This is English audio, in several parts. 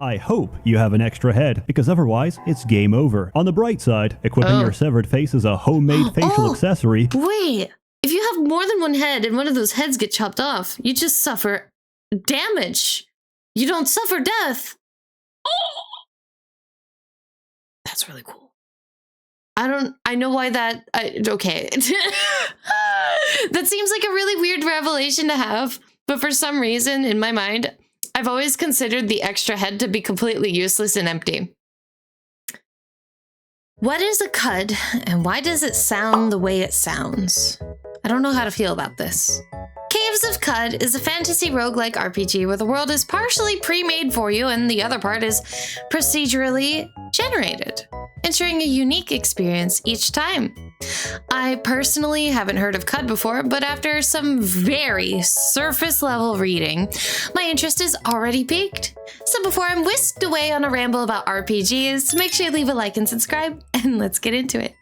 I hope you have an extra head, because otherwise, it's game over. On the bright side, equipping your severed face as a homemade facial accessory. Wait, if you have more than one head and one of those heads get chopped off, you just suffer damage. You don't suffer death. That's really cool. I know why that, okay. That seems like a really weird revelation to have, but for some reason, in my mind, I've always considered the extra head to be completely useless and empty. What is a cud, and why does it sound the way it sounds? I don't know how to feel about this. Caves of Cud is a fantasy roguelike RPG where the world is partially pre-made for you and the other part is procedurally generated, ensuring a unique experience each time. I personally haven't heard of Cud before, but after some very surface level reading, my interest is already piqued. So before I'm whisked away on a ramble about RPGs, make sure you leave a like and subscribe, and let's get into it.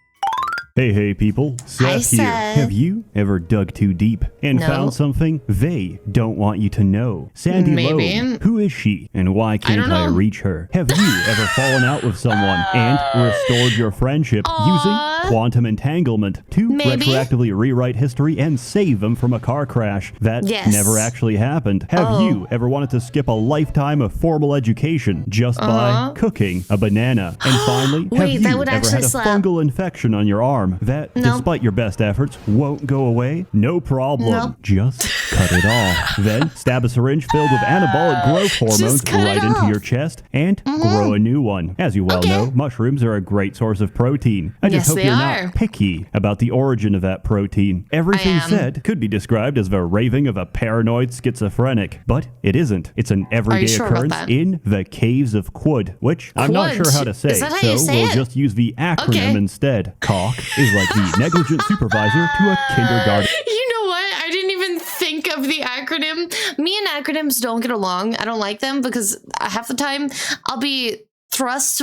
Hey people, Seth here. Have you ever dug too deep and found something they don't want you to know? Sandy Lowe, who is she and why can't I reach her? Have you ever fallen out with someone and restored your friendship using quantum entanglement to retroactively rewrite history and save them from a car crash that never actually happened? Have you ever wanted to skip a lifetime of formal education just by cooking a banana? And finally, have you ever had a fungal infection on your arm that, despite your best efforts, won't go away? No problem. Just cut it off. Then stab a syringe filled with anabolic growth hormones right into your chest and grow a new one. As you well know, mushrooms are a great source of protein. I just hope you're not picky about the origin of that protein. Everything said could be described as the raving of a paranoid schizophrenic, but it isn't. It's an everyday occurrence in the Caves of Quud, which I'm not sure how to say, so we'll just use the acronym instead. Cock is like the negligent supervisor to a kindergarten. You know what? I didn't even think of the acronym. Me and acronyms don't get along. I don't like them because half the time I'll be thrust,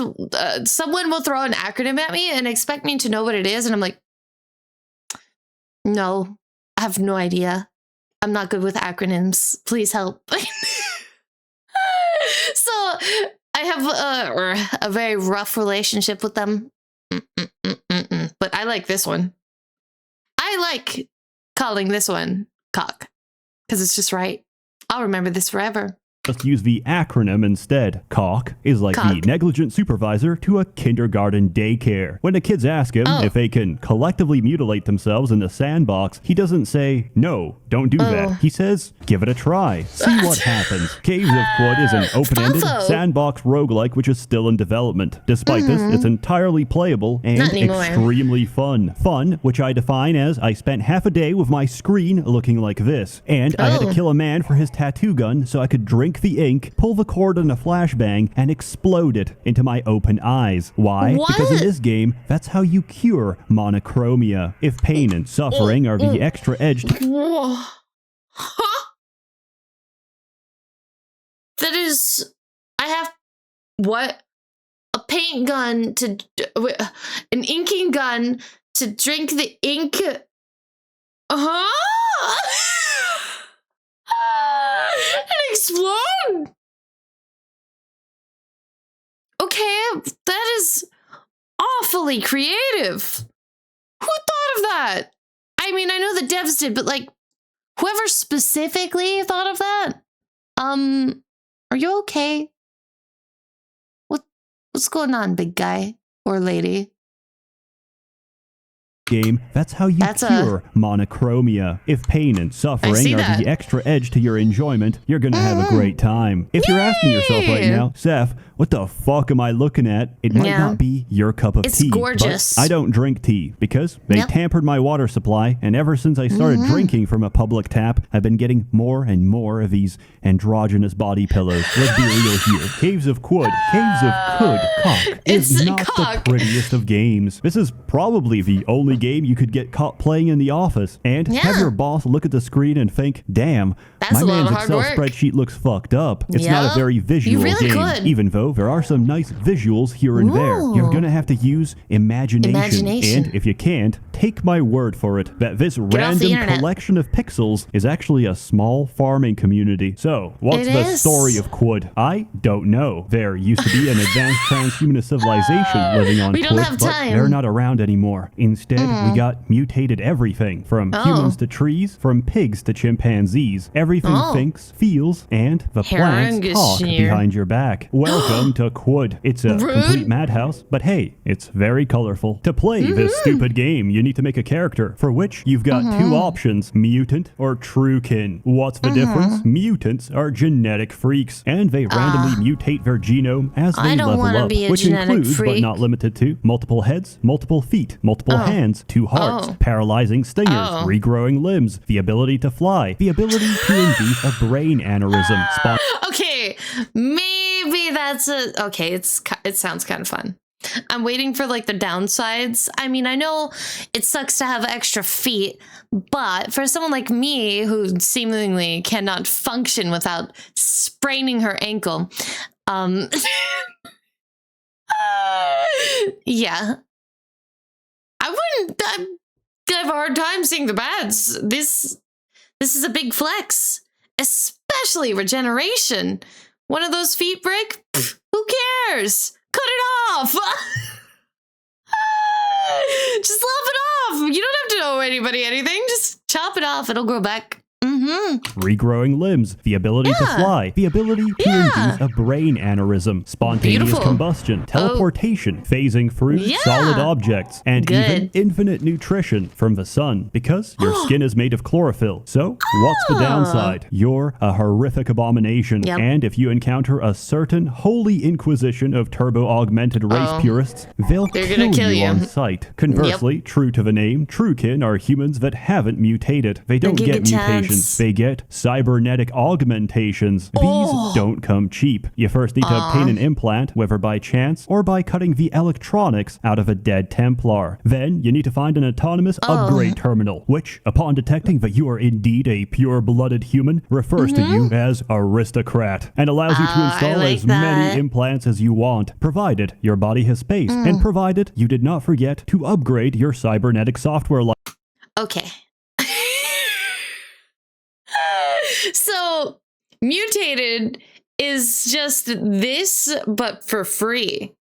someone will throw an acronym at me and expect me to know what it is. And I'm like, no, I have no idea. I'm not good with acronyms. Please help. So I have a very rough relationship with them. But I like this one. I like calling this one cock because it's just right. I'll remember this forever. Just use the acronym instead. Cock is like the negligent supervisor to a kindergarten daycare. When the kids ask him if they can collectively mutilate themselves in the sandbox, he doesn't say, no, don't do that. He says, give it a try. See what happens. Caves of Quud is an open-ended sandbox roguelike which is still in development. Despite this, it's entirely playable and extremely fun. Fun, which I define as I spent half a day with my screen looking like this. And I had to kill a man for his tattoo gun so I could drink the ink, pull the cord in a flashbang, and explode it into my open eyes. Why? Because in this game, that's how you cure monochromia. If pain and suffering are the extra edge to... That is... I have... What? A paint gun to... An inking gun to drink the ink... And explode? Okay, that is awfully creative. Who thought of that? I mean, I know the devs did, but like, whoever specifically thought of that? Are you okay? What's going on, big guy or lady? Game, that's how you cure monochromia. If pain and suffering are the extra edge to your enjoyment, you're gonna have a great time. If you're asking yourself right now, Seth, what the fuck am I looking at? It might not be your cup of tea. It's gorgeous. But I don't drink tea because they tampered my water supply, and ever since I started drinking from a public tap, I've been getting more and more of these androgynous body pillows. Let's be real here. Caves of Quud, Caves of Cock is not the prettiest of games. This is probably the only only game you could get caught playing in the office and have your boss look at the screen and think, damn, my man's Excel spreadsheet looks fucked up. It's not a very visual game, even though there are some nice visuals here and there. You're going to have to use imagination. And if you can't, take my word for it that this random collection of pixels is actually a small farming community. So, what's the story of Quad? I don't know. There used to be an advanced transhumanist civilization living on Quad, but they're not around anymore. Instead, we got mutated everything, from humans to trees, from pigs to chimpanzees. Everything thinks, feels, and the plants talk behind your back. Welcome to Quad. It's a complete madhouse, but hey, it's very colorful. To play this stupid game, you need to make a character, for which you've got two options, mutant or true kin. What's the difference? Mutants are genetic freaks, and they randomly mutate their genome as they level up, which includes, but not limited to, multiple heads, multiple feet, multiple hands, 2 hearts, paralyzing stingers, regrowing limbs, the ability to fly, the ability to induce a brain aneurysm. Okay, maybe that's okay, it sounds kind of fun. I'm waiting for like the downsides. I mean, I know it sucks to have extra feet, but for someone like me who seemingly cannot function without spraining her ankle, yeah, I'd have a hard time seeing the bads. This is a big flex, especially regeneration. One of those feet break? Pfft, who cares? Cut it off! Just lop it off! You don't have to owe anybody anything. Just chop it off. It'll grow back. Regrowing limbs, the ability to fly, the ability to induce a brain aneurysm, spontaneous combustion, teleportation, phasing through solid objects, and even infinite nutrition from the sun, because your skin is made of chlorophyll. So, what's the downside? You're a horrific abomination, and if you encounter a certain holy inquisition of turbo-augmented race purists, they'll kill you on sight. Conversely, true to the name, truekin are humans that haven't mutated. They don't get mutations. They get cybernetic augmentations. These don't come cheap. You first need to obtain an implant, whether by chance or by cutting the electronics out of a dead Templar. Then you need to find an autonomous upgrade terminal, which, upon detecting that you are indeed a pure-blooded human, refers to you as aristocrat and allows you to install as many implants as you want, provided your body has space and provided you did not forget to upgrade your cybernetic software. Okay. So, mutated is just this, but for free.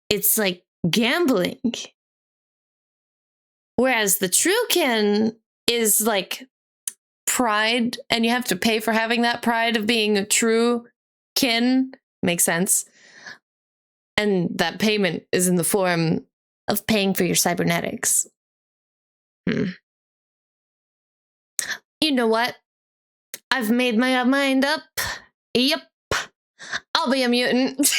It's like gambling. Whereas the truekin is like pride, and you have to pay for having that pride of being a true kin. Makes sense. And that payment is in the form of paying for your cybernetics. You know what? I've made my mind up. Yep. I'll be a mutant.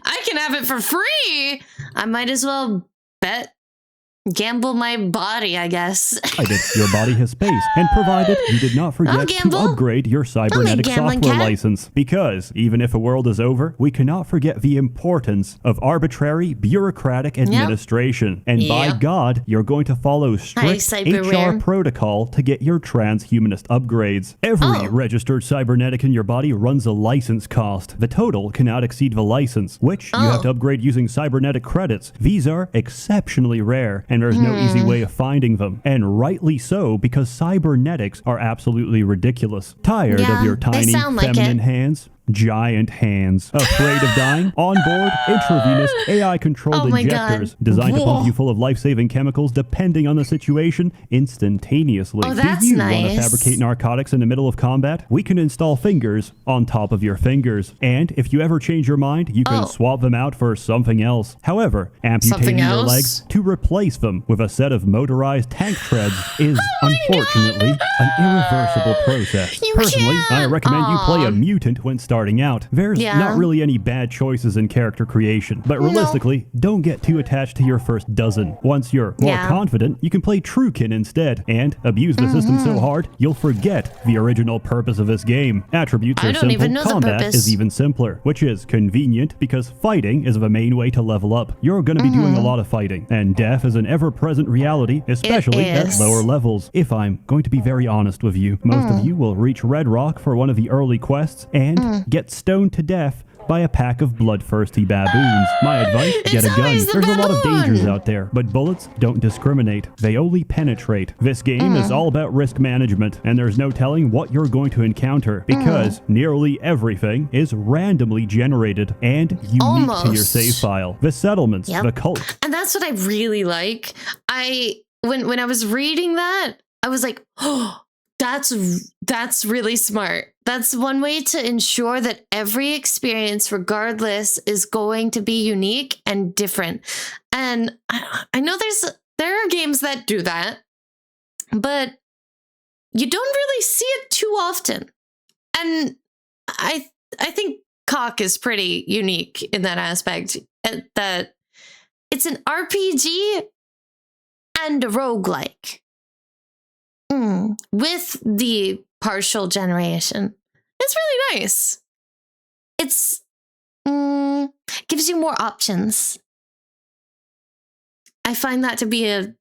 I can have it for free. I might as well gamble my body, I guess. Your body has space, and provided you did not forget to upgrade your cybernetic software license. Because even if a world is over, we cannot forget the importance of arbitrary bureaucratic administration. And by God, you're going to follow strict HR protocol to get your transhumanist upgrades. Every registered cybernetic in your body runs a license cost. The total cannot exceed the license, which you have to upgrade using cybernetic credits. These are exceptionally rare, and there's no easy way of finding them. And rightly so, because cybernetics are absolutely ridiculous. Tired of your tiny feminine hands? Giant hands. Afraid of dying? Onboard, intravenous, AI-controlled injectors designed to pump you full of life-saving chemicals depending on the situation instantaneously. Oh, that's Do you want to fabricate narcotics in the middle of combat? We can install fingers on top of your fingers. And if you ever change your mind, you can swap them out for something else. However, amputating your legs to replace them with a set of motorized tank treads is unfortunately an irreversible process. Personally, I recommend you play a mutant when starting starting out, there's not really any bad choices in character creation. But realistically, don't get too attached to your first dozen. Once you're more confident, you can play Truekin instead, and abuse the system so hard, you'll forget the original purpose of this game. Attributes are simple, combat is even simpler, which is convenient because fighting is the main way to level up. You're going to be doing a lot of fighting, and death is an ever-present reality, especially at lower levels. If I'm going to be very honest with you, most of you will reach Red Rock for one of the early quests and get stoned to death by a pack of bloodthirsty baboons. My advice, get a gun. There's a lot of dangers out there, but bullets don't discriminate. They only penetrate. This game is all about risk management, and there's no telling what you're going to encounter because nearly everything is randomly generated and unique to your save file. The settlements, the cult. And that's what I really like. When I was reading that, I was like, oh, that's really smart. That's one way to ensure that every experience, regardless, is going to be unique and different. And I know there are games that do that, but you don't really see it too often. And I think Cock is pretty unique in that aspect, that it's an RPG and a roguelike. With the partial generation. It's really nice. It's gives you more options. I find that to be a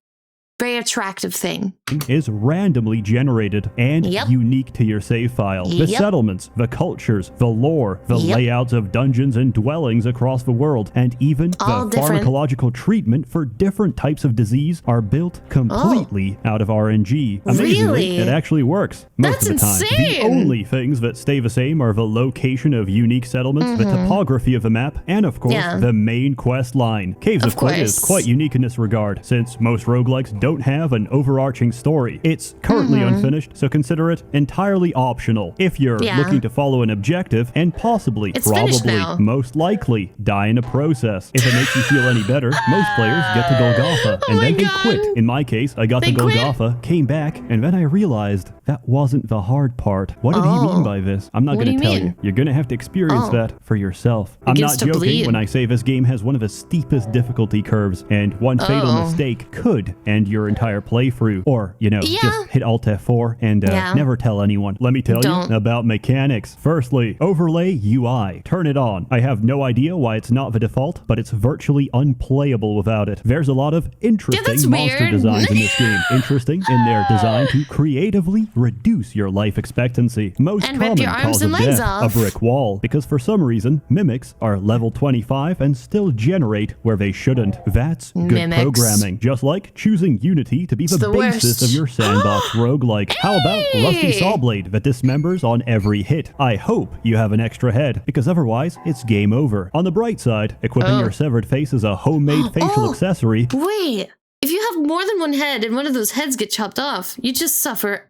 very attractive thing. Is randomly generated and unique to your save file. The settlements, the cultures, the lore, the layouts of dungeons and dwellings across the world, and even the pharmacological treatment for different types of disease are built completely out of RNG. Amazingly, it actually works most of the time. The only things that stay the same are the location of unique settlements, the topography of the map, and of course, the main quest line. Caves of Quit is quite unique in this regard, since most roguelikes don't have an overarching story. It's currently unfinished, so consider it entirely optional if you're looking to follow an objective and possibly, probably, most likely, die in a process. If it makes you feel any better, most players get to Golgotha, and then they quit. In my case, I got to Golgotha, came back, and then I realized that wasn't the hard part. What did he mean by this? I'm not going to tell you. You're going to have to experience that for yourself. I'm not joking when I say this game has one of the steepest difficulty curves, and one fatal mistake could end your entire playthrough, or just hit Alt F4 and never tell anyone. Let me tell you about mechanics. Firstly, overlay UI. Turn it on. I have no idea why it's not the default, but it's virtually unplayable without it. There's a lot of interesting monster designs in this game. Interesting in their design to creatively reduce your life expectancy. Most common cause of death, a brick wall, because for some reason, mimics are level 25 and still generate where they shouldn't. That's good programming. Just like choosing Unity to be the basis of your sandbox roguelike. How about Rusty Sawblade that dismembers on every hit? I hope you have an extra head, because otherwise it's game over. On the bright side, equipping your severed face as a homemade facial accessory. Wait, if you have more than one head and one of those heads get chopped off, you just suffer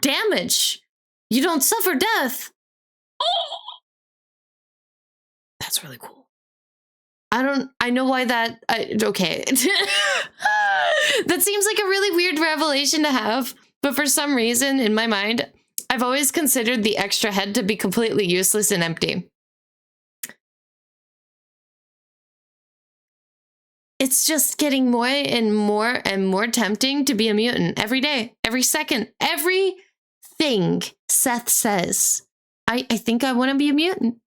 damage. You don't suffer death. That's really cool. I know why that, okay. That seems like a really weird revelation to have, but for some reason in my mind, I've always considered the extra head to be completely useless and empty. It's just getting more and more and more tempting to be a mutant every day, every second, everything Seth says. I think I want to be a mutant.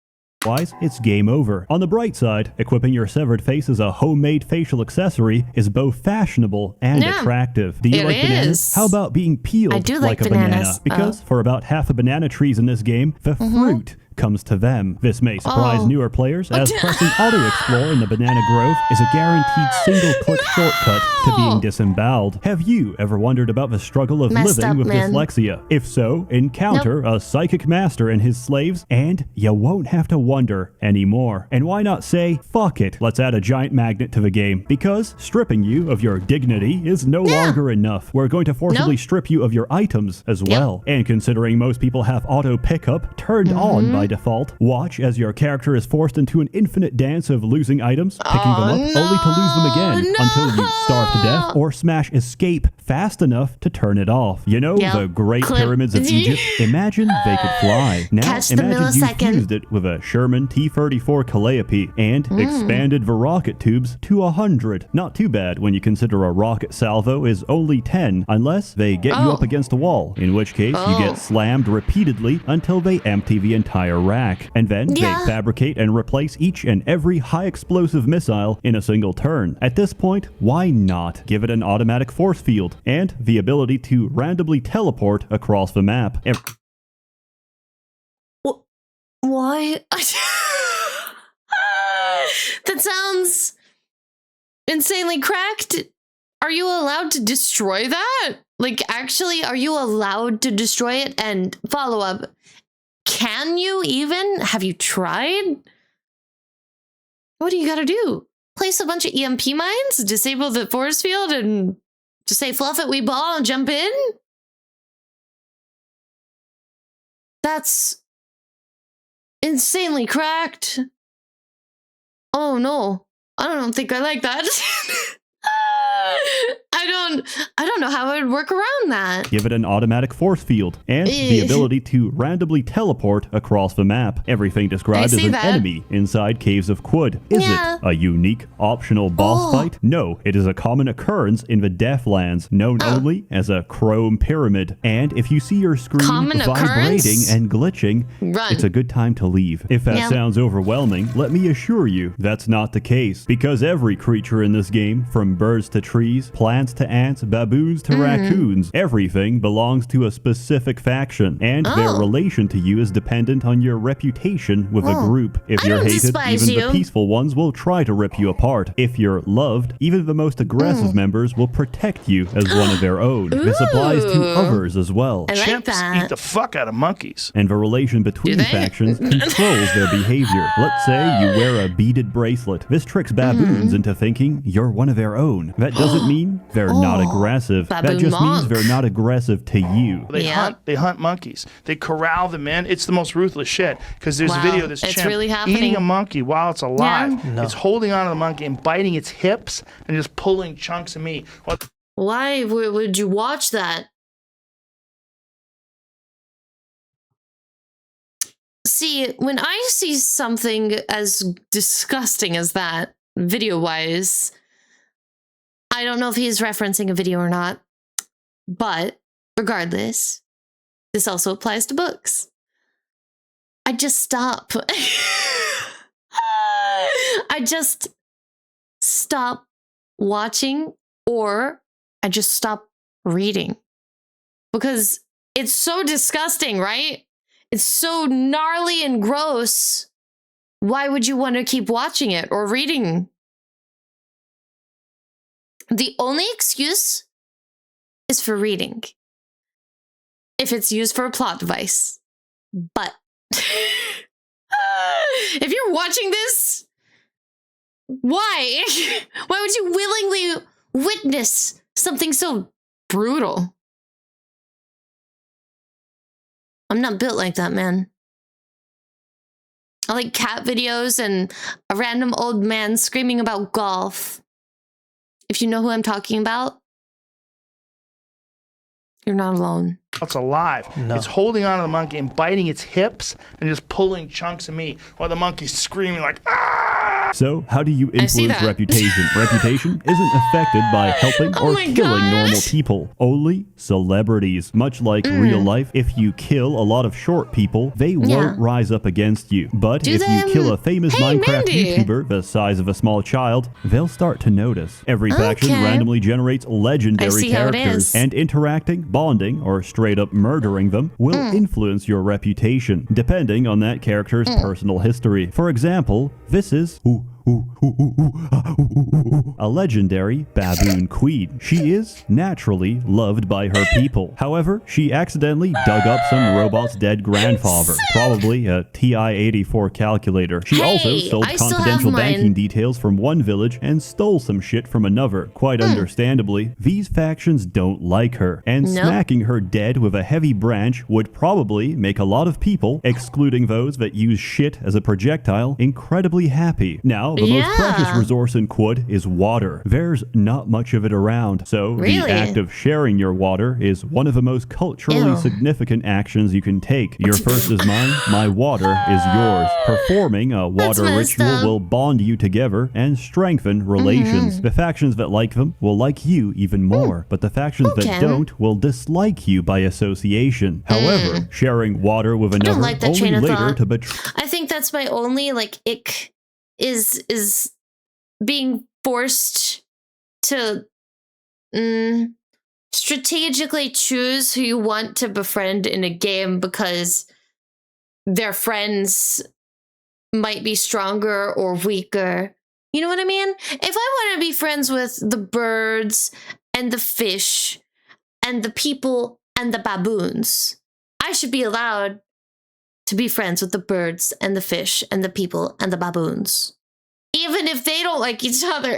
Otherwise, it's game over. On the bright side, equipping your severed face as a homemade facial accessory is both fashionable and attractive. Do you like bananas? How about being peeled like a banana? Because for about half the banana trees in this game, the fruit comes to them. This may surprise newer players, as pressing Auto Explore in the Banana Grove is a guaranteed single-click shortcut to being disemboweled. Have you ever wondered about the struggle of living with dyslexia? If so, encounter a psychic master and his slaves, and you won't have to wonder anymore. And why not say, fuck it, let's add a giant magnet to the game? Because stripping you of your dignity is no longer enough. We're going to forcibly strip you of your items as well. And considering most people have auto pickup turned on by default. Watch as your character is forced into an infinite dance of losing items, picking them up, only to lose them again until you starve to death or smash escape fast enough to turn it off. You know, the Great Pyramids of Egypt? Imagine they could fly. Now imagine you fused it with a Sherman T-34 Calliope and expanded the rocket tubes to 100. Not too bad when you consider a rocket salvo is only 10, unless they get you up against a wall, in which case you get slammed repeatedly until they empty the entire rack. And then they fabricate and replace each and every high explosive missile in a single turn. At this point, why not give it an automatic force field and the ability to randomly teleport across the map? Why? That sounds insanely cracked. Are you allowed to destroy that? Like, actually, are you allowed to destroy it? And follow up, can you even? Have you tried? What do you gotta do? Place a bunch of EMP mines, disable the force field, and just say, fluff it, we ball, and jump in? That's insanely cracked. Oh no, I don't think I like that. I don't know how I would work around that. Give it an automatic force field and the ability to randomly teleport across the map. Everything described as an enemy inside Caves of Quud. Is it a unique, optional boss fight? No, it is a common occurrence in the Deathlands, known only as a chrome pyramid. And if you see your screen vibrating and glitching, it's a good time to leave. If that sounds overwhelming, let me assure you that's not the case, because every creature in this game, from birds to trees, plants to ants, baboons to raccoons, everything belongs to a specific faction, and their relation to you is dependent on your reputation with a group. If you're hated, even the peaceful ones will try to rip you apart. If you're loved, even the most aggressive members will protect you as one of their own. This applies to others as well. Chimps eat the fuck out of monkeys. And the relation between factions controls their behavior. Let's say you wear a beaded bracelet. This tricks baboons into thinking you're one of their own. That doesn't mean they're not aggressive. That just means they're not aggressive to you. They hunt monkeys. They corral them in. It's the most ruthless shit. Because there's a video of this chimp eating a monkey while it's alive. It's holding onto the monkey and biting its hips and just pulling chunks of meat. Why would you watch that? See, when I see something as disgusting as that, video-wise, I don't know if he's referencing a video or not, but regardless, this also applies to books. I just stop. I just stop watching, or I just stop reading, because it's so disgusting, right? It's so gnarly and gross. Why would you want to keep watching it or reading? The only excuse is for reading, if it's used for a plot device. But if you're watching this, why? Why would you willingly witness something so brutal? I'm not built like that, man. I like cat videos and a random old man screaming about golf. If you know who I'm talking about, you're not alone. It's alive. It's holding onto the monkey and biting its hips and just pulling chunks of meat while the monkey's screaming like, ah! So, how do you influence reputation? Reputation isn't affected by helping or killing normal people. Only celebrities. Much like real life, if you kill a lot of short people, they won't rise up against you. But if you kill a famous Minecraft YouTuber the size of a small child, they'll start to notice. Every faction randomly generates legendary characters, and interacting, bonding, or straight up murdering them will influence your reputation, depending on that character's personal history. For example, this is a legendary baboon queen. She is naturally loved by her people. However, she accidentally dug up some robot's dead grandfather, probably a TI-84 calculator. She also sold confidential banking details from one village and stole some shit from another. Quite understandably, these factions don't like her, and smacking her dead with a heavy branch would probably make a lot of people, excluding those that use shit as a projectile, incredibly happy. Now, the most precious resource in Quad is water. There's not much of it around, so the act of sharing your water is one of the most culturally significant actions you can take. Your thirst is mine, my water is yours. Performing a water ritual will bond you together and strengthen relations. The factions that like them will like you even more, but the factions that don't will dislike you by association. However, sharing water with another only later to betray. I think that's my only ick is being forced to strategically choose who you want to befriend in a game because their friends might be stronger or weaker. You know what I mean? If I want to be friends with the birds and the fish and the people and the baboons, I should be allowed to be friends with the birds and the fish and the people and the baboons. Even if they don't like each other.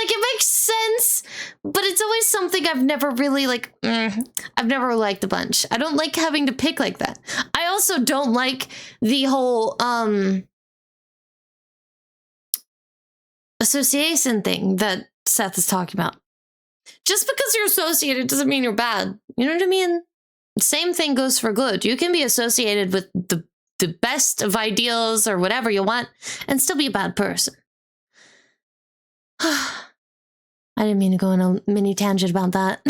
It makes sense, but it's always something I've never really I've never liked a bunch. I don't like having to pick like that. I also don't like the whole association thing that Seth is talking about. Just because you're associated doesn't mean you're bad. You know what I mean? Same thing goes for good. You can be associated with the best of ideals or whatever you want and still be a bad person. I didn't mean to go on a mini tangent about that.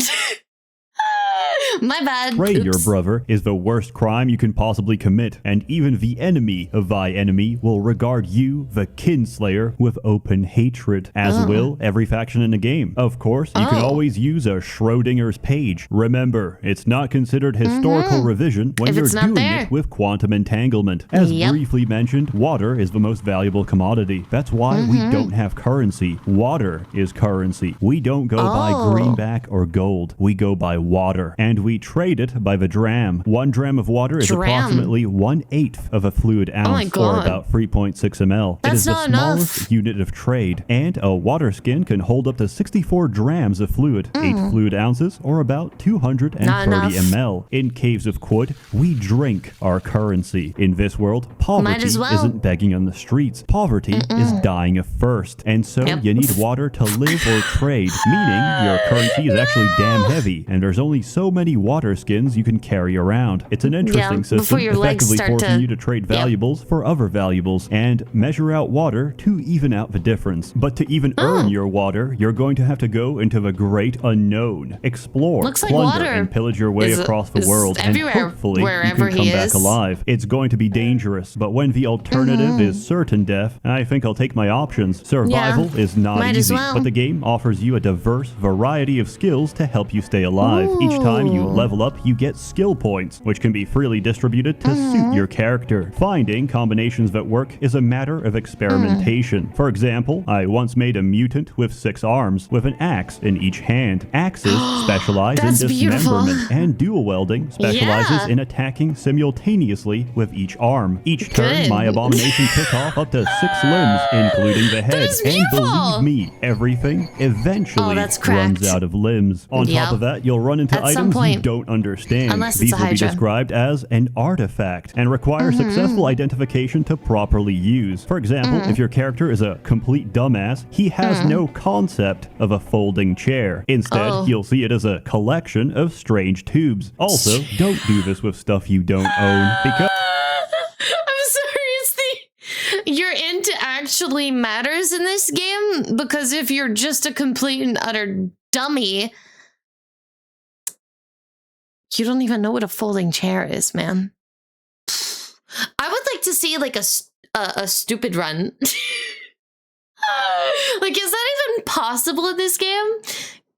My bad. Betray your brother is the worst crime you can possibly commit, and even the enemy of thy enemy will regard you, the kinslayer, with open hatred, as will every faction in the game. Of course, you can always use a Schrodinger's page. Remember, it's not considered historical revision when you're doing it with quantum entanglement. As briefly mentioned, water is the most valuable commodity. That's why we don't have currency. Water is currency. We don't go by greenback or gold. We go by water, and we trade it by the dram. 1 dram of water is approximately 1/8 of a fluid ounce, or about 3.6 ml. It is the smallest unit of trade, and a water skin can hold up to 64 drams of fluid, 8 fluid ounces, or about 230 ml. In Caves of Quad, we drink our currency. In this world, poverty isn't begging on the streets. Poverty is dying of thirst, and so you need water to live or trade, meaning your currency is actually damn heavy, and there's only so many water skins you can carry around. It's an interesting system, effectively forcing you to trade valuables for other valuables and measure out water to even out the difference. But to even earn your water, you're going to have to go into the great unknown, explore, plunder, and pillage your way across the world, and hopefully you can come back alive. It's going to be dangerous, but when the alternative is certain death, I think I'll take my options. Survival is not easy, but the game offers you a diverse variety of skills to help you stay alive. Each time you level up, you get skill points, which can be freely distributed to suit your character. Finding combinations that work is a matter of experimentation. For example, I once made a mutant with 6 arms, with an axe in each hand. Axes specialize in dismemberment, and dual welding specializes in attacking simultaneously with each arm. Each turn, my abomination pick off up to 6 limbs, including the head. And believe me, everything eventually runs out of limbs. On top of that, you'll run into items you don't understand. These will be described as an artifact and require successful identification to properly use. For example, if your character is a complete dumbass, he has no concept of a folding chair. Instead, you'll see it as a collection of strange tubes. Also, don't do this with stuff you don't own, because I'm sorry, it's your int actually matters in this game, because if you're just a complete and utter dummy, you don't even know what a folding chair is, man. I would like to see a stupid run. Is that even possible in this game?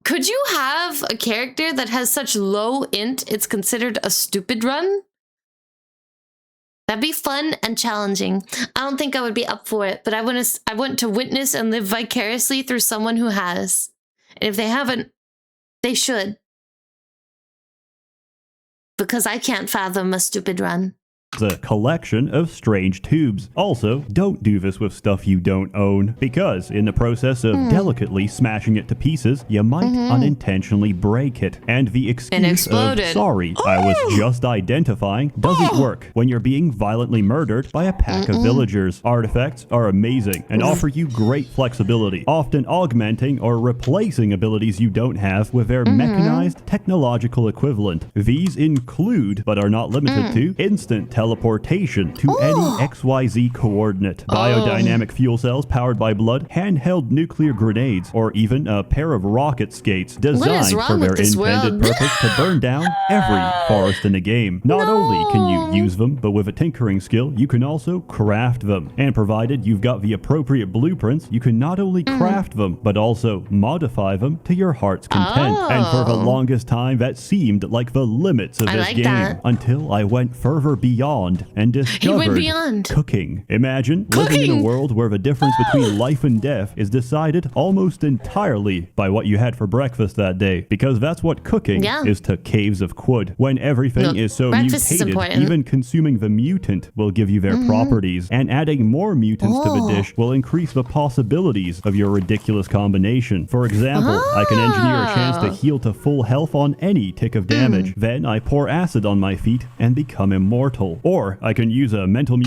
Could you have a character that has such low int it's considered a stupid run? That'd be fun and challenging. I don't think I would be up for it, but I want to witness and live vicariously through someone who has. And if they haven't, they should. Because I can't fathom a stupid run. A collection of strange tubes. Also, don't do this with stuff you don't own, because in the process of delicately smashing it to pieces, you might unintentionally break it. And the excuse of, sorry, I was just identifying, doesn't work when you're being violently murdered by a pack of villagers. Artifacts are amazing and offer you great flexibility, often augmenting or replacing abilities you don't have with their mechanized technological equivalent. These include, but are not limited to, instant teleportation to any XYZ coordinate, biodynamic fuel cells powered by blood, handheld nuclear grenades, or even a pair of rocket skates designed for their intended purpose to burn down every forest in the game. Not only can you use them, but with a tinkering skill, you can also craft them. And provided you've got the appropriate blueprints, you can not only craft them, but also modify them to your heart's content. And for the longest time, that seemed like the limits of this game, until I went further beyond and discovered cooking. Imagine living in a world where the difference between life and death is decided almost entirely by what you had for breakfast that day, because that's what cooking is to caves of Quud. When everything is so mutated, even consuming the mutant will give you their properties, and adding more mutants to the dish will increase the possibilities of your ridiculous combination. For example, I can engineer a chance to heal to full health on any tick of damage. Then I pour acid on my feet and become immortal. Or I can use a mental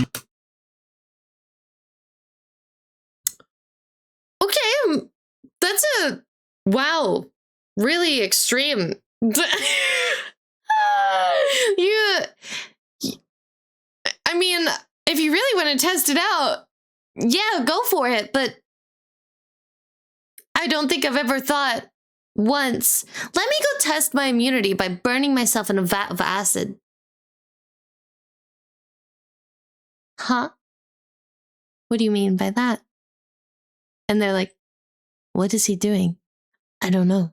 Okay, that's a... Wow. Really extreme. I mean, if you really want to test it out, yeah, go for it, but I don't think I've ever thought once, let me go test my immunity by burning myself in a vat of acid. Huh? What do you mean by that? And they're like, what is he doing? I don't know.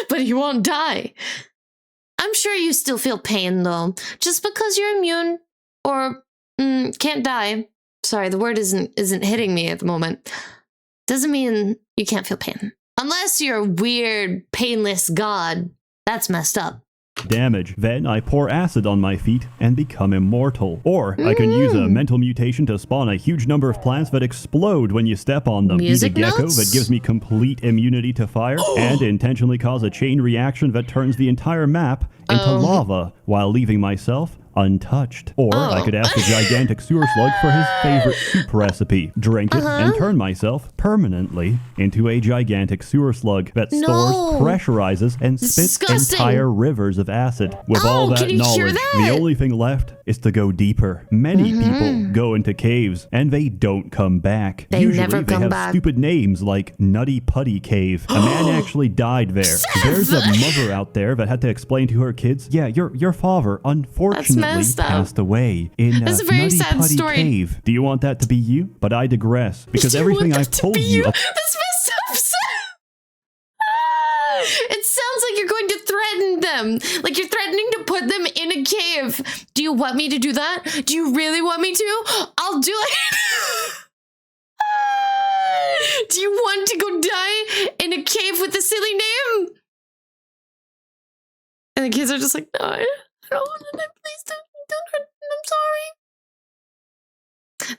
But he won't die. I'm sure you still feel pain, though. Just because you're immune or can't die. Sorry, the word isn't hitting me at the moment. Doesn't mean you can't feel pain. Unless you're a weird, painless god. That's messed up. Damage. Then I pour acid on my feet and become immortal. Or I can use a mental mutation to spawn a huge number of plants that explode when you step on them. Eat a gecko that gives me complete immunity to fire, and intentionally cause a chain reaction that turns the entire map into lava while leaving myself untouched. Or I could ask a gigantic sewer slug for his favorite soup recipe, drink it, and turn myself permanently into a gigantic sewer slug that stores, pressurizes, and spits entire rivers of acid. With all that knowledge, the only thing left is to go deeper. Many people go into caves and they don't come back. Usually they have stupid names like Nutty Putty Cave. A man actually died there. Seth! There's a mother out there that had to explain to her kids, yeah, your father unfortunately passed away in a Nutty Putty Cave. Do you want that to be you? But I digress, because everything I've told you... That's messed up, Seth! It sounds like you're going to threaten them. Like you're threatening to put them in a cave. Do you want me to do that? Do you really want me to? I'll do it. Do you want to go die in a cave with a silly name? And the kids are just like, no, I don't want to. Please don't hurt me. I'm sorry.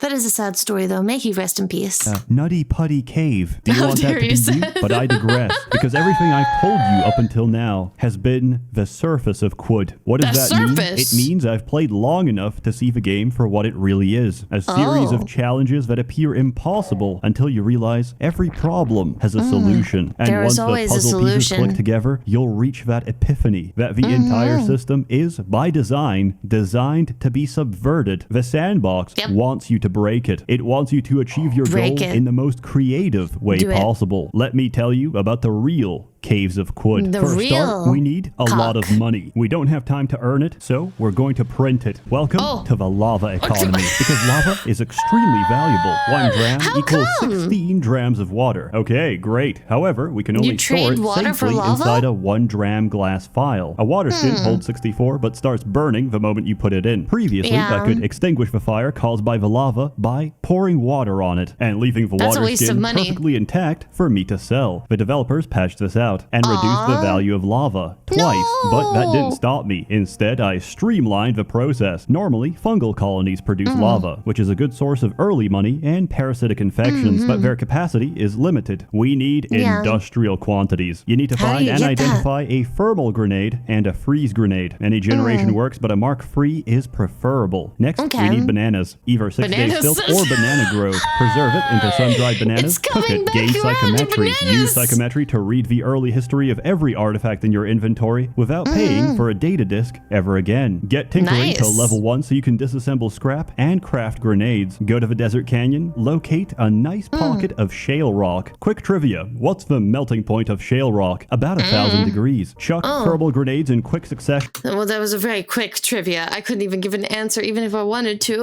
That is a sad story, though. May he rest in peace. Nutty Putty Cave. Do you want that to be you? But I digress, because everything I've told you up until now has been the surface of Quud. What does that mean? It means I've played long enough to see the game for what it really is. A series of challenges that appear impossible until you realize every problem has a solution. And once the puzzle pieces click together, you'll reach that epiphany that the entire system is, by design, designed to be subverted. The sandbox wants you to break it. It wants you to achieve your goal in the most creative way possible. Let me tell you about the real Caves of Quud. For a start, we need a lot of money. We don't have time to earn it, so we're going to print it. Welcome to the lava economy, because lava is extremely valuable. 1 gram equals 16 drams of water. Okay, great. However, we can only store it safely inside a 1 dram glass vial. A water skin holds 64, but starts burning the moment you put it in. Previously, I could extinguish the fire caused by the lava by pouring water on it and leaving the water skin perfectly intact for me to sell. The developers patched this out and reduced the value of lava twice, but that didn't stop me. Instead, I streamlined the process. Normally, fungal colonies produce lava, which is a good source of early money and parasitic infections, but their capacity is limited. We need industrial quantities. You need to find and identify a thermal grenade and a freeze grenade. Any generation works, but a Mark III is preferable. Next, we need bananas. Either 6-day stilt or banana growth. Preserve it into sun-dried bananas. Cook it. Gain psychometry. Use psychometry to read the early history of every artifact in your inventory without paying for a data disk ever again. Get tinkering to level 1 so you can disassemble scrap and craft grenades. Go to the desert canyon. Locate a nice pocket of shale rock. Quick trivia. What's the melting point of shale rock? About 1,000 degrees. Chuck thermal grenades in quick succession. Well, that was a very quick trivia. I couldn't even give an answer even if I wanted to.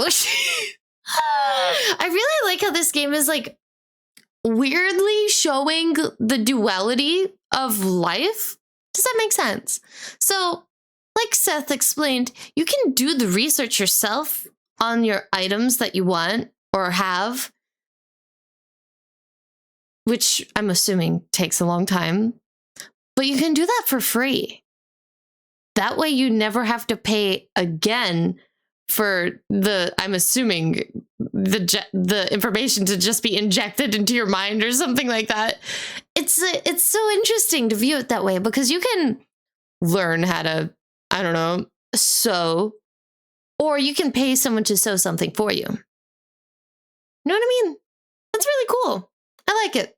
I really like how this game is like weirdly showing the duality of life. Does that make sense? So, like Seth explained, you can do the research yourself on your items that you want or have, which I'm assuming takes a long time, but you can do that for free. That way you never have to pay again for I'm assuming the information to just be injected into your mind or something like that. It's so interesting to view it that way because you can learn how to, I don't know, sew, or you can pay someone to sew something for you. You know what I mean? That's really cool. I like it.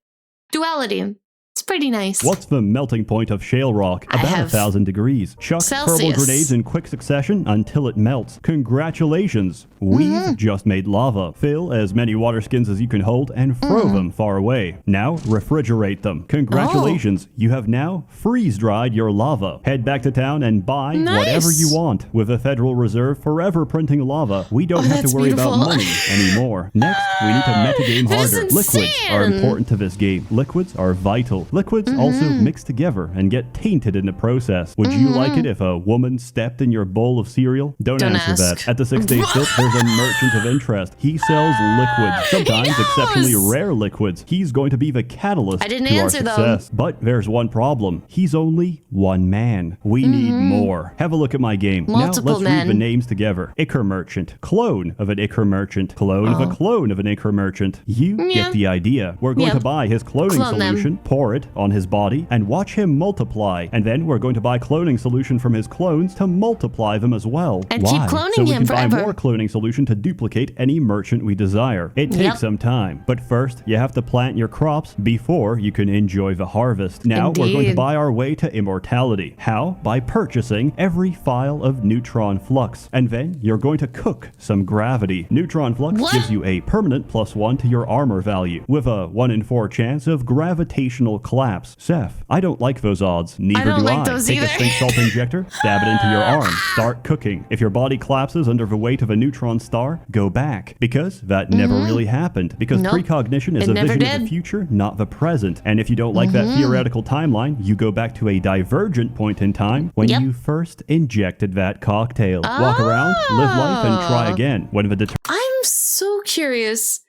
Duality. It's pretty nice. What's the melting point of shale rock? About 1,000 degrees. Chuck thermal grenades in quick succession until it melts. Congratulations. We've just made lava. Fill as many water skins as you can hold and throw them far away. Now refrigerate them. Congratulations. You have now freeze-dried your lava. Head back to town and buy whatever you want. With the Federal Reserve forever printing lava, we don't have to worry about money anymore. Next, we need to metagame harder. Liquids are important to this game. Liquids are vital. Liquids also mix together and get tainted in the process. Would you like it if a woman stepped in your bowl of cereal? Don't answer that. At the 6-day stilt, there's a merchant of interest. He sells liquids, sometimes exceptionally rare liquids. He's going to be the catalyst to our success. But there's one problem. He's only one man. We need more. Have a look at my game. Multiple now let's read the names together. Ichor Merchant. Clone of an Ichor Merchant. Clone of a clone of an Ichor Merchant. You get the idea. We're going to buy his cloning solution, pour it on his body, and watch him multiply. And then we're going to buy cloning solution from his clones to multiply them as well. And keep cloning so we him can forever. buy more cloning solution to duplicate any merchant we desire. It takes some time, but first you have to plant your crops before you can enjoy the harvest. Now we're going to buy our way to immortality. How? By purchasing every file of neutron flux. And then you're going to cook some gravity. Neutron flux gives you a permanent +1 to your armor value, with a 1 in 4 chance of gravitational collapse. Seth, I don't like those odds. Neither do I. Take a stink salt injector, stab it into your arm, start cooking. If your body collapses under the weight of a neutron star, go back. Because that never really happened. Because precognition is a vision of the future, not the present. And if you don't like that theoretical timeline, you go back to a divergent point in time when you first injected that cocktail. Walk around, live life, and try again. When the I'm so curious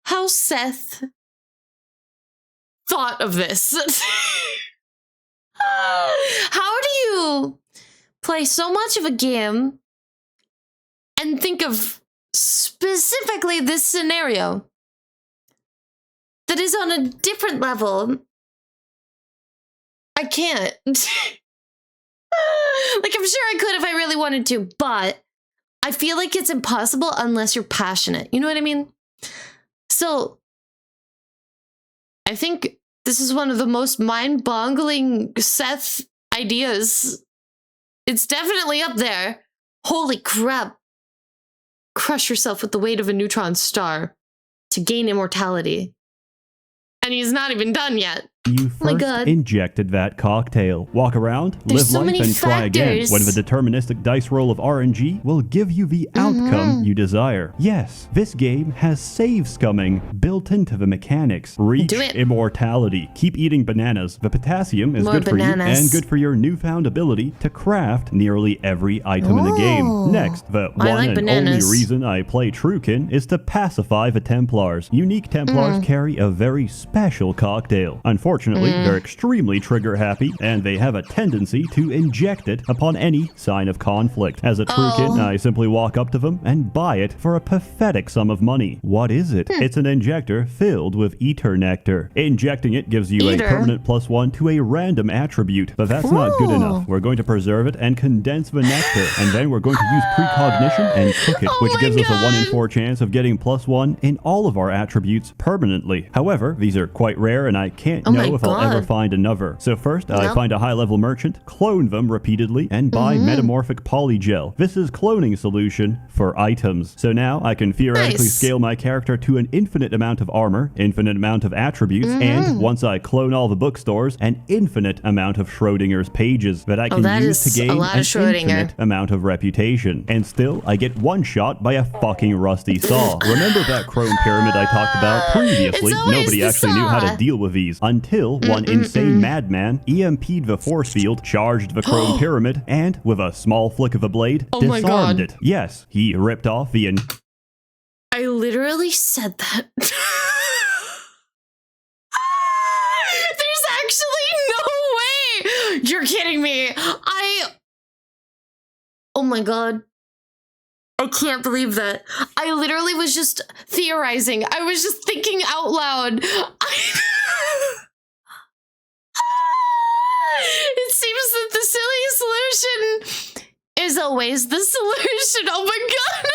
how Seth thought of this. How do you play so much of a game and think of specifically this scenario that is on a different level? I can't. Like, I'm sure I could if I really wanted to, but I feel like it's impossible unless you're passionate. You know what I mean? So I think this is one of the most mind-boggling Seth ideas. It's definitely up there. Holy crap. Crush yourself with the weight of a neutron star to gain immortality. And he's not even done yet. You first injected that cocktail. Walk around, live life, and try again when the deterministic dice roll of RNG will give you the outcome you desire. Yes, this game has save scumming built into the mechanics. Reach immortality. Keep eating bananas. The potassium is good for you and good for your newfound ability to craft nearly every item in the game. Next, the one and only reason I play Truekin is to pacify the Templars. Unique Templars carry a very special cocktail. Unfortunately, they're extremely trigger happy, and they have a tendency to inject it upon any sign of conflict. As a Truekin, I simply walk up to them and buy it for a pathetic sum of money. What is it? It's an injector filled with ether nectar. Injecting it gives you a permanent +1 to a random attribute, but that's not good enough. We're going to preserve it and condense the nectar, and then we're going to use precognition and cook it, which gives us a 1 in 4 chance of getting +1 in all of our attributes permanently. However, these are quite rare, and I can't know if I'll ever find another. So first, I find a high-level merchant, clone them repeatedly, and buy metamorphic polygel. This is cloning solution for items. So now I can theoretically scale my character to an infinite amount of armor, infinite amount of attributes, and once I clone all the bookstores, an infinite amount of Schrodinger's pages that I can use to gain an infinite amount of reputation. And still, I get one shot by a fucking rusty saw. Remember that chrome pyramid I talked about previously? Nobody actually knew how to deal with these until one insane madman EMP'd the force field, charged the chrome pyramid, and with a small flick of a blade, disarmed it. Yes, he ripped off the I literally said that. There's actually no way. You're kidding me. Oh my god. I can't believe that. I literally was just theorizing. I was just thinking out loud. It seems that the silly solution is always the solution. Oh my god.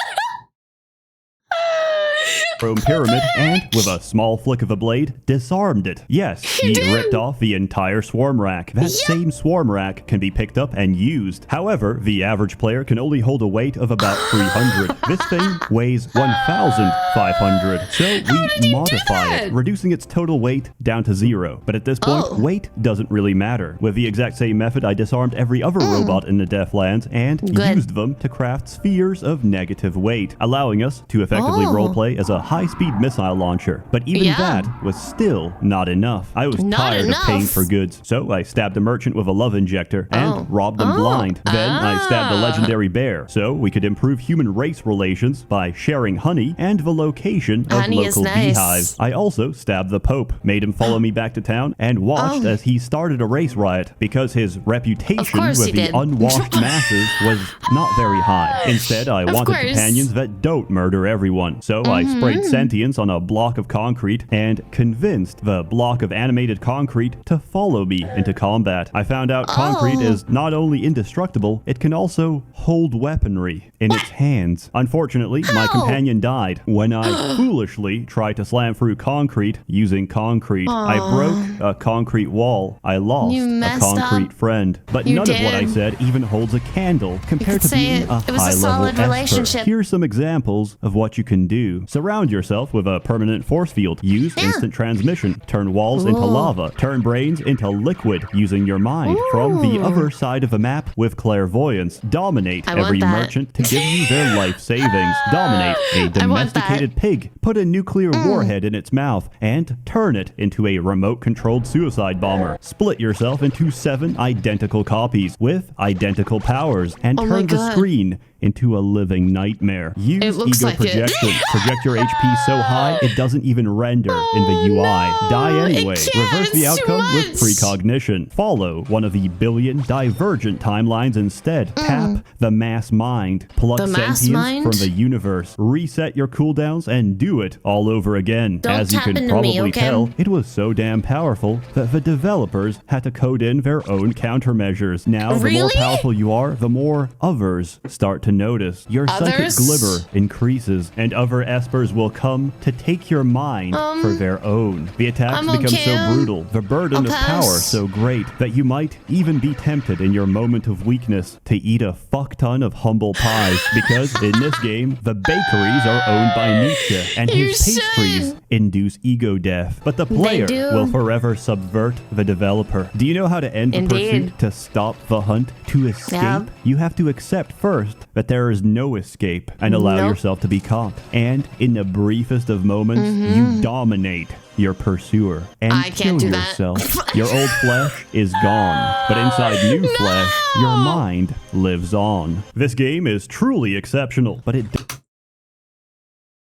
chrome pyramid and, with a small flick of a blade, disarmed it. Yes, he ripped off the entire swarm rack. That same swarm rack can be picked up and used. However, the average player can only hold a weight of about 300. This thing weighs 1,500. So we modify it, reducing its total weight down to 0. But at this point, weight doesn't really matter. With the exact same method, I disarmed every other robot in the Deathlands and used them to craft spheres of negative weight, allowing us to effectively roleplay as a high-speed missile launcher. But even that was still not enough. I was tired of paying for goods, so I stabbed a merchant with a love injector and robbed them blind. Then I stabbed a legendary bear, so we could improve human race relations by sharing honey and the location of local beehives. I also stabbed the Pope, made him follow me back to town, and watched as he started a race riot because his reputation with the unwashed masses was not very high. Instead, I wanted companions that don't murder everyone. So I sprayed sentience on a block of concrete and convinced the block of animated concrete to follow me into combat. I found out concrete is not only indestructible, it can also hold weaponry in its hands. Unfortunately, my companion died when I foolishly tried to slam through concrete using concrete. I broke a concrete wall. I lost a concrete friend. But none of what I said even holds a candle compared to being a high-level expert. Here's some examples of what you can do. Surround yourself with a permanent force field. Use instant transmission. Turn walls into lava. Turn brains into liquid using your mind from the other side of the map with clairvoyance. Dominate every merchant to give you their life savings. Dominate a domesticated pig. Put a nuclear warhead in its mouth and turn it into a remote-controlled suicide bomber. Split yourself into 7 identical copies with identical powers and turn the screen into a living nightmare. Use ego projection. Project your HP so high it doesn't even render in the UI. Die anyway. Reverse the outcome with precognition. Follow one of the billion divergent timelines instead. Tap the mass mind. Pluck sentience from the universe. Reset your cooldowns and do it all over again. As you can probably tell, it was so damn powerful that the developers had to code in their own countermeasures. Now, the more powerful you are, the more others start to to notice. Your psychic glimmer increases, and other espers will come to take your mind for their own. The attacks become so brutal, the burden of power so great, that you might even be tempted in your moment of weakness to eat a fuck ton of humble pies, because in this game, the bakeries are owned by Nietzsche, and his pastries induce ego death. But the player will forever subvert the developer. Do you know how to end the pursuit? To stop the hunt? To escape? You have to accept first that there is no escape and allow yourself to be caught. And in the briefest of moments, you dominate your pursuer and kill yourself. Your old flesh is gone, but inside new flesh, your mind lives on. This game is truly exceptional, but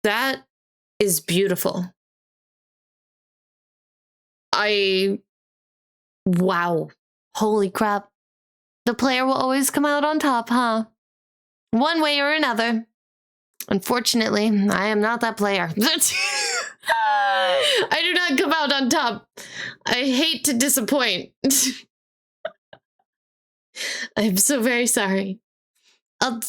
that is beautiful. Wow. Holy crap. The player will always come out on top, huh? One way or another. Unfortunately, I am not that player. I do not come out on top. I hate to disappoint. I'm so very sorry.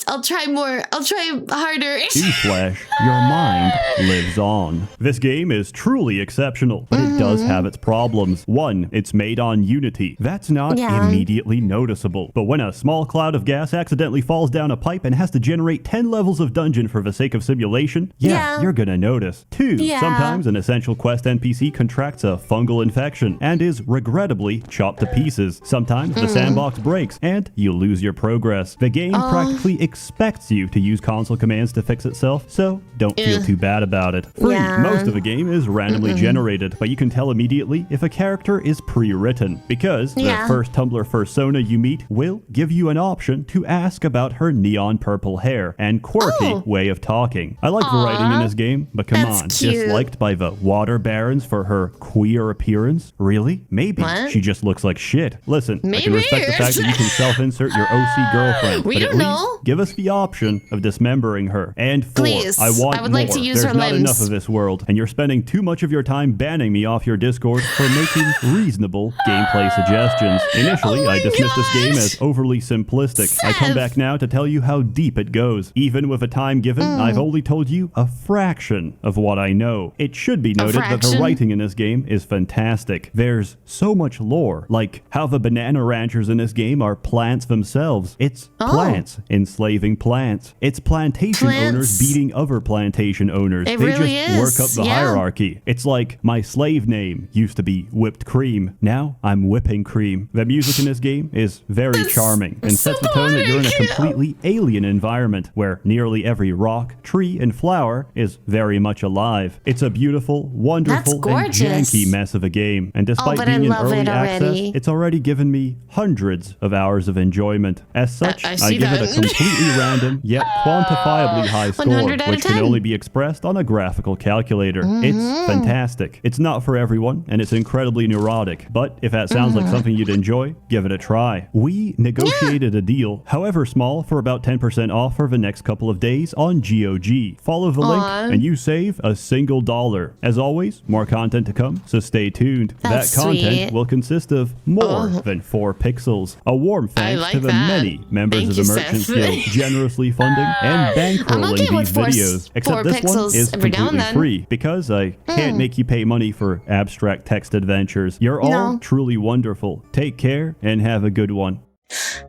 I'll try more. I'll try harder. Newsflash, your mind lives on. This game is truly exceptional, but it does have its problems. One, it's made on Unity. That's not immediately noticeable. But when a small cloud of gas accidentally falls down a pipe and has to generate 10 levels of dungeon for the sake of simulation, you're gonna notice. Two, sometimes an essential quest NPC contracts a fungal infection and is regrettably chopped to pieces. Sometimes the sandbox breaks and you lose your progress. The game practically expects you to use console commands to fix itself, so don't feel too bad about it. Free, most of the game is randomly generated, but you can tell immediately if a character is pre-written, because the first Tumblr fursona you meet will give you an option to ask about her neon purple hair and quirky way of talking. I like the writing in this game, but come on, disliked by the water barons for her queer appearance? Really? Maybe. She just looks like shit. Listen, I can respect the fact that you can self-insert your OC girlfriend, but at least give us the option of dismembering her. And four, I want more. Like to use There's not enough of this world, and you're spending too much of your time banning me off your Discord for making reasonable gameplay suggestions. Initially, I dismissed this game as overly simplistic. Seth. I come back now to tell you how deep it goes. Even with a time given, I've only told you a fraction of what I know. It should be noted that the writing in this game is fantastic. There's so much lore, like how the banana ranchers in this game are plants themselves. It's plants enslaving plants. It's plantation owners beating other plantation owners. They really just work up the hierarchy. It's like my slave name used to be whipped cream. Now I'm whipping cream. The music in this game is very charming and sets the tone that you're in a completely alien environment where nearly every rock, tree, and flower is very much alive. It's a beautiful, wonderful, and janky mess of a game. And despite being in early access, it's already given me hundreds of hours of enjoyment. As such, I give it a completely random, yet quantifiably high score, which can only be expressed on a graphical calculator. It's fantastic. It's not for everyone, and it's incredibly neurotic. But if that sounds like something you'd enjoy, give it a try. We negotiated a deal, however small, for about 10% off for the next couple of days on GOG. Follow the link, and you save a single $1. As always, more content to come, so stay tuned. That content will consist of more than 4 pixels. A warm thanks to the many members of the Merchants Guild generously funding and bankrolling these videos. Except this one is completely free, because I can't make you pay money for abstract text adventures. You're all truly wonderful. Take care and have a good one.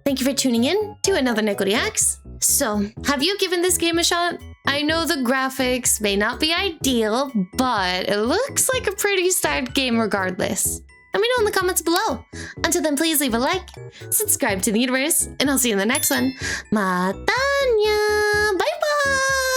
Thank you for tuning in to another Neko Reacts. So, have you given this game a shot? I know the graphics may not be ideal, but it looks like a pretty starred game regardless. Let me know in the comments below. Until then, please leave a like, subscribe to the universe, and I'll see you in the next one. Matanya! Bye-bye!